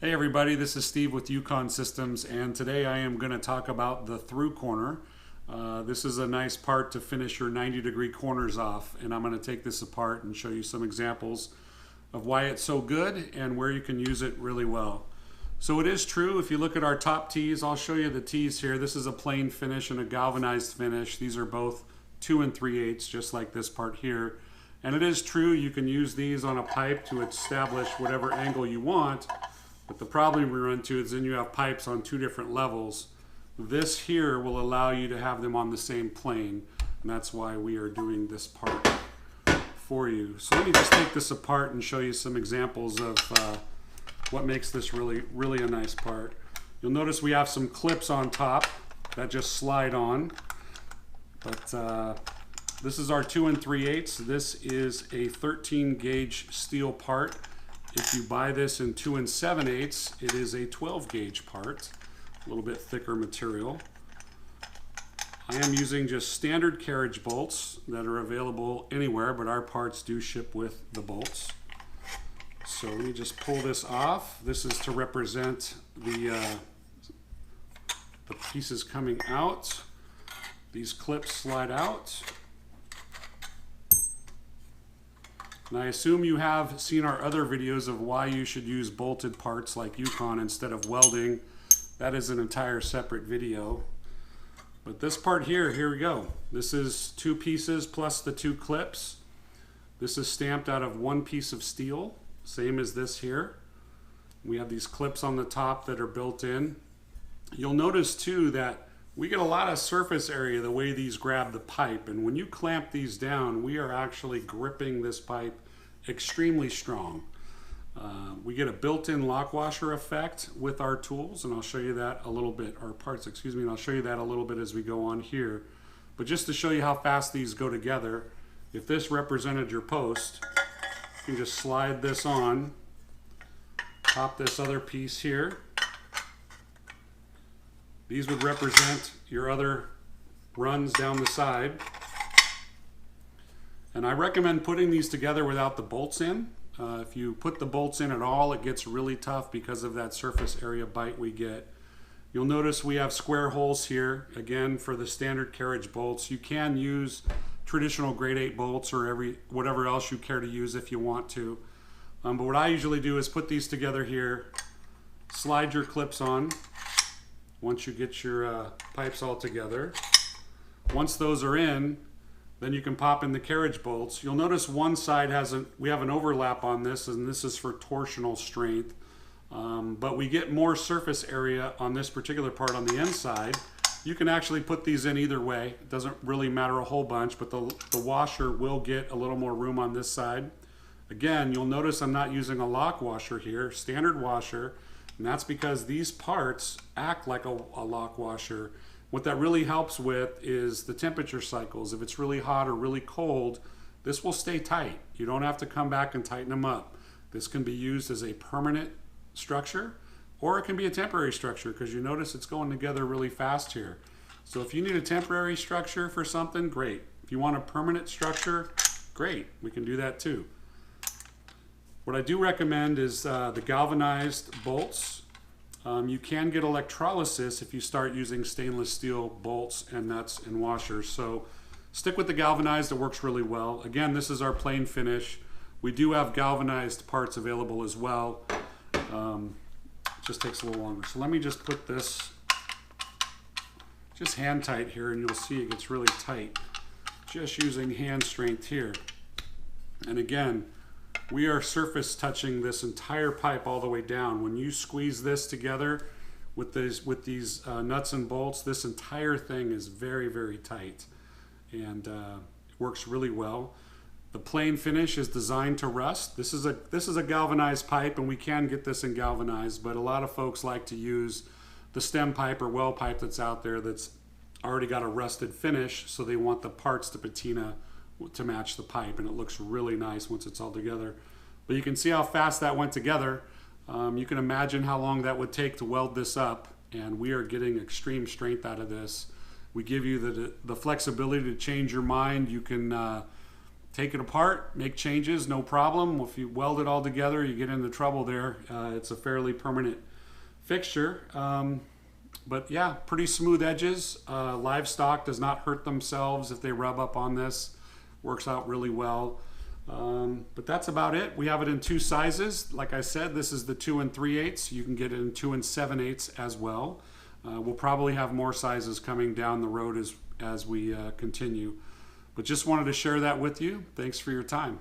Hey everybody, this is Steve with uconsystems, and today I am going to talk about the Thru Corner. This is a nice part to finish your 90-degree corners off, and I'm going to take this apart and show you some examples of why it's so good and where you can use it really well. So it is true, if you look at our top tees, I'll show you the tees here. This is a plain finish and a galvanized finish. These are both 2 3/8, just like this part here. And it is true, you can use these on a pipe to establish whatever angle you want. But the problem we run into is then you have pipes on 2 different levels. This here will allow you to have them on the same plane, and that's why we are doing this part for you. So let me just take this apart and show you some examples of what makes this really a nice part. You'll notice we have some clips on top that just slide on, but this is our 2 3/8. This is a 13 gauge steel part. If you buy this in 2 7/8, it is a 12 gauge part, a little bit thicker material. I am using just standard carriage bolts that are available anywhere, but our parts do ship with the bolts. So let me just pull this off. This is to represent the pieces coming out. These clips slide out. And I assume you have seen our other videos of why you should use bolted parts like Ucon instead of welding. That is an entire separate video. But this part here we go. This is 2 pieces plus the 2 clips. This is stamped out of 1 piece of steel, same as this here. We have these clips on the top that are built in. You'll notice too that we get a lot of surface area the way these grab the pipe, and when you clamp these down, we are actually gripping this pipe extremely strong. We get a built-in lock washer effect with our tools, and I'll show you that a little bit, our parts, excuse me, and I'll show you that a little bit as we go on here. But just to show you how fast these go together, if this represented your post, you can just slide this on, pop this other piece here. These would represent your other runs down the side. And I recommend putting these together without the bolts in. If you put the bolts in at all, it gets really tough because of that surface area bite we get. You'll notice we have square holes here, again, for the standard carriage bolts. You can use traditional grade 8 bolts or whatever else you care to use if you want to. But what I usually do is put these together here, slide your clips on once you get your pipes all together. Once those are in, then you can pop in the carriage bolts. You'll notice one side we have an overlap on this, and this is for torsional strength. But we get more surface area on this particular part on the inside. You can actually put these in either way. It doesn't really matter a whole bunch, but the washer will get a little more room on this side. Again, you'll notice I'm not using a lock washer here, standard washer. And that's because these parts act like a lock washer. What that really helps with is the temperature cycles. If it's really hot or really cold, this will stay tight. You don't have to come back and tighten them up. This can be used as a permanent structure, or it can be a temporary structure, because you notice it's going together really fast here. So if you need a temporary structure for something, great. If you want a permanent structure, great. We can do that too. What I do recommend is the galvanized bolts. You can get electrolysis if you start using stainless steel bolts and nuts and washers. So stick with the galvanized, it works really well. Again, this is our plain finish. We do have galvanized parts available as well. It just takes a little longer. So let me just put this just hand tight here, and you'll see it gets really tight. Just using hand strength here. And again, we are surface touching this entire pipe all the way down. When you squeeze this together with these nuts and bolts, this entire thing is very tight, and it works really well. The plain finish is designed to rust. This is a galvanized pipe, and we can get this in galvanized, but a lot of folks like to use the stem pipe or well pipe that's out there that's already got a rusted finish, so they want the parts to patina to match the pipe, and it looks really nice once it's all together. But you can see how fast that went together. You can imagine how long that would take to weld this up, and we are getting extreme strength out of this. We give you the flexibility to change your mind. You can take it apart, make changes, no problem. If you weld it all together, you get into trouble there. It's a fairly permanent fixture. But yeah, pretty smooth edges. Livestock does not hurt themselves if they rub up on this. Works out really well. But that's about it. We have it in 2 sizes. Like I said, this is the 2 3/8. You can get it in 2 7/8 as well. We'll probably have more sizes coming down the road as we continue. But just wanted to share that with you. Thanks for your time.